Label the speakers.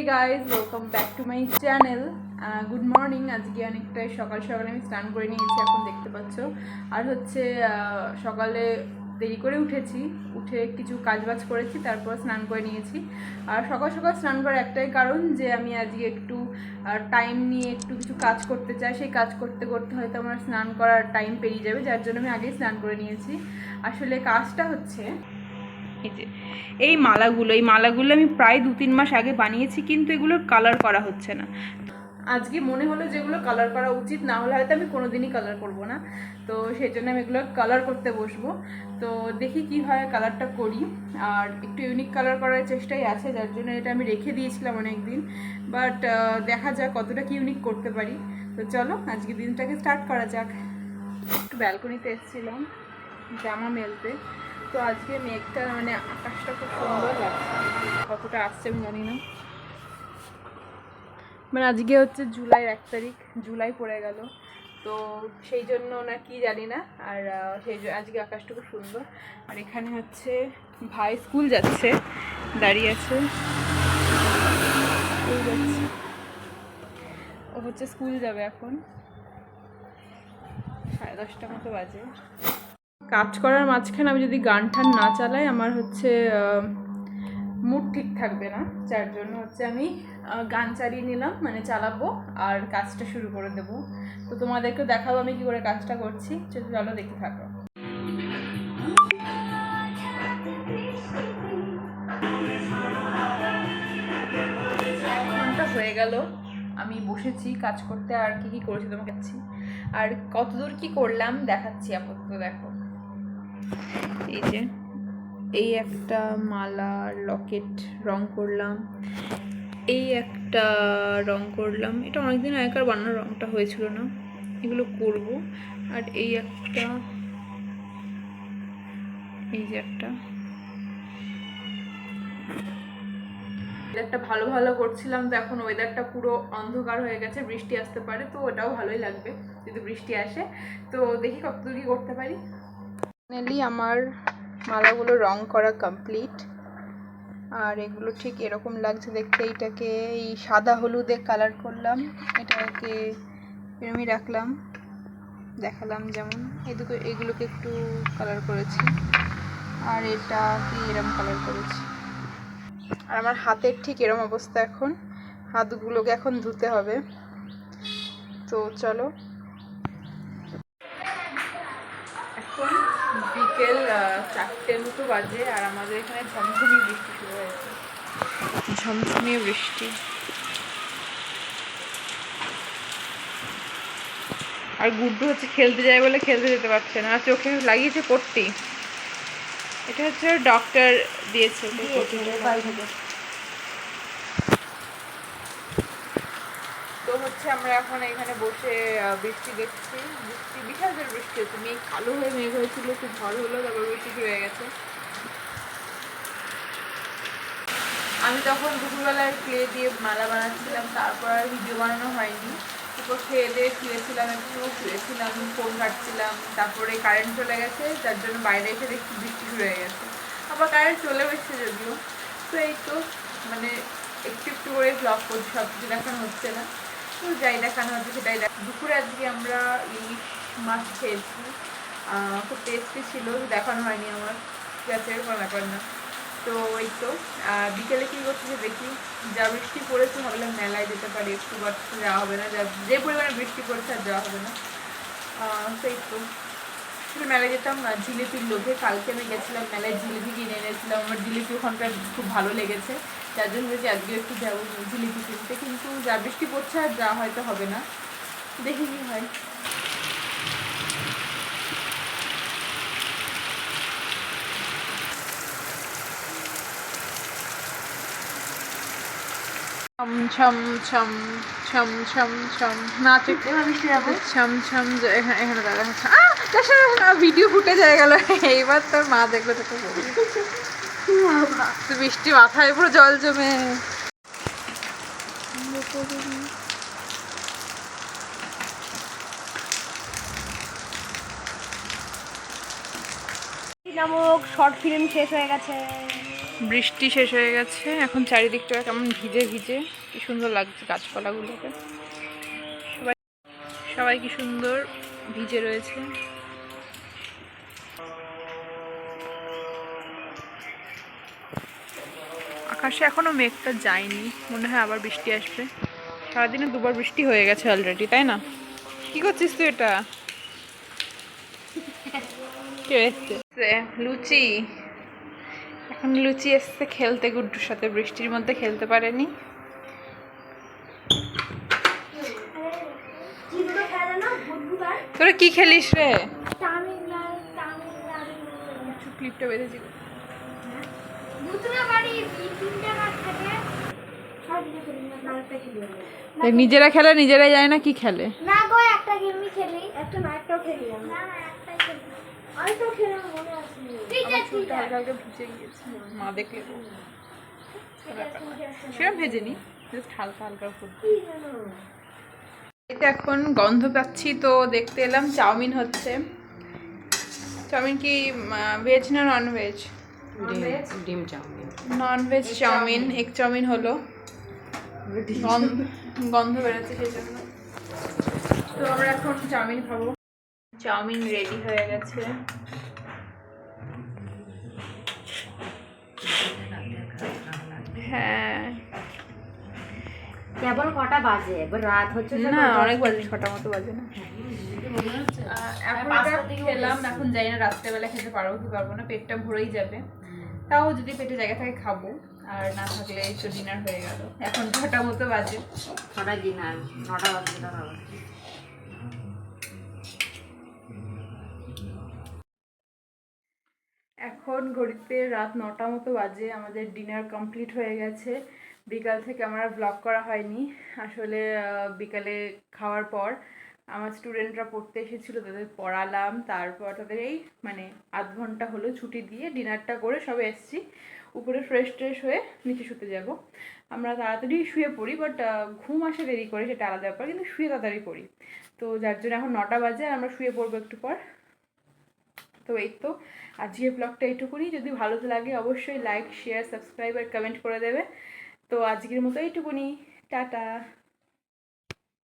Speaker 1: Guys, welcome back to my channel. Good morning. আজকে অনেকটাই সকাল সকালে আমি স্নান করে নিয়েছি, এখন দেখতে পাচ্ছ। আর হচ্ছে সকালে দেরি করে উঠেছি, উঠে কিছু কাজবাজ করেছি, তারপর স্নান করে নিয়েছি। আর সকাল সকাল স্নান করার একটাই কারণ যে আমি আজকে একটু টাইম নিয়ে একটু কিছু কাজ করতে চাই। সেই কাজ করতে করতে হয়তো আমার স্নান করার টাইম পেরিয়ে যাবে, যার জন্য আমি আগেই স্নান করে নিয়েছি। আসলে কাজটা হচ্ছে এই মালাগুলো আমি প্রায় 2-3 মাস আগে বানিয়েছি, কিন্তু এগুলোর কালার করা হচ্ছে না। আজকে মনে হলো যেগুলো কালার করা উচিত, না হলে হয়তো আমি কোনোদিনই কালার করব না। তো সেই জন্য আমি এগুলো কালার করতে বসবো। তো দেখি কি হয়, কালারটা করি। আর একটু ইউনিক কালার করার চেষ্টাই আছে, যার জন্য এটা আমি রেখে দিয়েছিলাম অনেক দিন। বাট দেখা যাক কতটা কি ইউনিক করতে পারি। তো চলো আজকে দিনটাকে স্টার্ট করা যাক। একটু ব্যালকনিতে এসেছিলাম জামা মেলতে। তো আজকে মেঘটা মানে আকাশটা খুব সুন্দর লাগছে, কতটা আসছে আমি জানি না। মানে আজকে হচ্ছে জুলাই 1 তারিখ, জুলাই পড়ে গেল, তো সেই জন্য না কি জানি না। আর আজকে আকাশটা খুব সুন্দর। আর এখানে হচ্ছে ভাই স্কুল যাচ্ছে, দাঁড়িয়ে আছে, ও হচ্ছে স্কুল যাবে এখন, 10:30 মতো বাজে। কাজ করার মাঝখানে আমি যদি গান টান না চালাই, আমার হচ্ছে মুড ঠিক থাকবে না, যার জন্য হচ্ছে আমি গান চালিয়ে নিলাম, মানে চালাবো আর কাজটা শুরু করে দেবো। তো তোমাদেরকেও দেখাবো আমি কি করে কাজটা করছি, চলো দেখতে থাকো। ঘন্টা হয়ে গেল আমি বসেছি কাজ করতে। আর কি কি করেছি তোমাকে দেখাচ্ছি, আর কতদূর কি করলাম দেখাচ্ছি। আপাতত দেখো, এই যে এই একটা মালা লকেট রং করলাম, এই একটা রং করলাম, এটা অনেকদিন আগেকার বানানো, রংটা হয়েছিল না, এগুলো করব। আর এই একটা, এই যে একটা ভালো ভালো করছিলাম, তো এখন ওয়েদারটা পুরো অন্ধকার হয়ে গেছে, বৃষ্টি আসতে পারে, তো ওটাও ভালোই লাগবে যদি বৃষ্টি আসে। তো দেখি কতদূর কি করতে পারি। ফাইনালি আমার মালাগুলো রং করা কমপ্লিট। আর এগুলো ঠিক এরকম লাগছে দেখতে। এইটাকে এই সাদা হলুদে কালার করলাম, এটাকে এরমই রাখলাম, দেখালাম যেমন। এগুলোকে একটু কালার করেছি, আর এটাকে এরম কালার করেছি। আর আমার হাতের ঠিক এরম অবস্থা এখন, হাতগুলোকে এখন ধুতে হবে। তো চলো, এখন বিকেল 4টের মতো বাজে, আর আমাদের এখানে ঝমঝমি বৃষ্টি শুরু হয়েছে, ঝমঝমিয়ে বৃষ্টি। আর গুড্ডু হচ্ছে খেলতে যায় বলে খেলতে যেতে পারছে না, আর চোখে লাগিয়েছে পট্টি। এটা হচ্ছে ডক্টর দিয়েছে। তো হচ্ছে আমরা এখন এখানে বসে বৃষ্টি দেখছি। বৃষ্টি বিশাল জোর বৃষ্টি হচ্ছে, মেঘ কালো হয়ে মেঘ হয়েছিল, খুব ঝড় হলো, তারপর বৃষ্টি শুরু হয়ে গেছে। আমি তখন দুপুরবেলায় ক্লে দিয়ে মালা বানাচ্ছিলাম, তারপর আর ভিডিও বানানো হয়নি। তারপর খেয়ে দিয়ে শুয়েছিলাম, ফোন ঘাটছিলাম, তারপরে কারেন্ট চলে গেছে, যার জন্য বাইরে এসে দেখছি বৃষ্টি শুরু হয়ে গেছে। আবার কারেন্ট চলেও এসেছে যদিও। তো এই তো মানে একটু একটু করে ব্লগ করছি, সব কিছু দেখানো হচ্ছে না, তো যাই দেখানো হচ্ছে সেটাই দুপুরে আজকে আমরা ইলিশ মাছ খেয়েছি, খুব টেস্টি ছিল, দেখানো হয়নি আমার, ঠিক আছে কোনো ব্যাপার না। তো এই তো বিকেলে কী করছে দেখি, যা বৃষ্টি পড়েছে ভাবলাম মেলায় যেতে পারি একটু, বাট যাওয়া হবে না, যে পরিমাণে বৃষ্টি পড়ছে আর যাওয়া হবে না। সেই তো মেলায় যেতাম জিলিপির লোভে। কালকে আমি গেছিলাম মেলায়, জিলিপি কিনে এনেছিলাম, আমার জিলিপি ওখানকার খুব ভালো লেগেছে, যার জন্য হয়েছে আজকে একটু যাবো জিলিপি কিনতে, কিন্তু যা বৃষ্টি পড়ছে আর যাওয়া হয়তো হবে না, দেখি কি হয়। ছম ছম ছম ছম ছম নাচে ছম ছম, এখানে দাদা ভিডিও ফুটে যায় গেল। এইবার তোর মা দেখলো তোকে বৃষ্টি মাথায় পুরো জল জমে।
Speaker 2: নামক শর্ট ফিল্ম শেষ হয়ে গেছে।
Speaker 1: বৃষ্টি শেষ হয়ে গেছে, এখন চারিদিকটা কেমন ভিজে ভিজে, কি সুন্দর লাগছে গাছপালাগুলোকে। সবাই সবাই কি সুন্দর ভিজে রয়েছে। আকাশে এখনো মেঘটা যায়নি, মনে হয় আবার বৃষ্টি আসবে। সারাদিনে দুবার বৃষ্টি হয়ে গেছে অলরেডি, তাই না? কি করছিস তুই এটা? কে এসছে? লুচি। এখন লুচি এসছে খেলতে গুড্ডুর সাথে, বৃষ্টির মধ্যে খেলতে পারেনি। তোরা কি খেলিস রে? ক্লিপটা বেঁধেছিল। নিজেরা খেলে নিজেরাই যায় না কি খেলে।
Speaker 2: না গো, একটা গেমই খেলি, একটা না একটাও খেলি না, একটাই খেলি। আমি তো খেলাম মনে আছে। ঠিক আছে
Speaker 1: চুলটা হালকা হালকা ভিজে গিয়েছে, মা দেখলে সেরকম ভেজেনি, জাস্ট হালকা হালকা ফুটবে। এটা এখন গন্ধ পাচ্ছি তো দেখতে এলাম চাউমিন হচ্ছে। চাউমিন কি ভেজ না নন ভেজ?
Speaker 3: ডিম chowmein.
Speaker 1: Non veg chowmein, egg chowmein হলো। গন্ধ বেরোচ্ছে সেই জন্য। তো আমরা এখন চাউমিন খাবো। চাউমিন রেডি হয়ে গেছে। হ্যাঁ,
Speaker 3: কেবল কটা বাজে? এবার রাত হচ্ছে
Speaker 1: না অনেক বাজে, 6টা মতো বাজে না। এখন এটা খেলাম, এখন যাই না রাত্রেবেলা খেতে পারবো কি পারবো না, পেটটা ভরেই যাবে। তাও যদি পেটে জায়গা থাকে খাবো, আর না থাকলে তো ডিনার হয়ে গেল। এখন 6টা মতো বাজে।
Speaker 3: 6টায় ডিনার, 9টা বাজে তো হবে।
Speaker 1: এখন ঘড়িতে রাত 9টা মতো বাজে, আমাদের ডিনার কমপ্লিট হয়ে গেছে। বিকাল থেকে আমার ব্লগ করা হয়নি আসলে। বিকালে খাওয়ার পর আমার স্টুডেন্টরা পড়তে এসেছিলো, তাদের পড়ালাম, তারপর তাদের এই মানে আধ ঘন্টা হলো ছুটি দিয়ে ডিনারটা করে সবে এসেছি। উপরে ফ্রেশ ট্রেশ হয়ে নিচে শুতে যাব। আমরা তাড়াতাড়ি শুয়ে পড়ি, বাট ঘুম আসে দেরি করে, সেটা আলাদা ব্যাপার, কিন্তু শুয়ে তাড়াতাড়ি পড়ি। তো যার জন্য এখন 9টা বাজে আর আমরা শুয়ে পড়বো একটু পর। তো এই তো আজকের ব্লগটা এইটুকুনি। যদি ভালো লাগে অবশ্যই লাইক, শেয়ার, সাবস্ক্রাইব আর কমেন্ট করে দেবে। তো আজকের মতো এইটুকুনি, টাটা।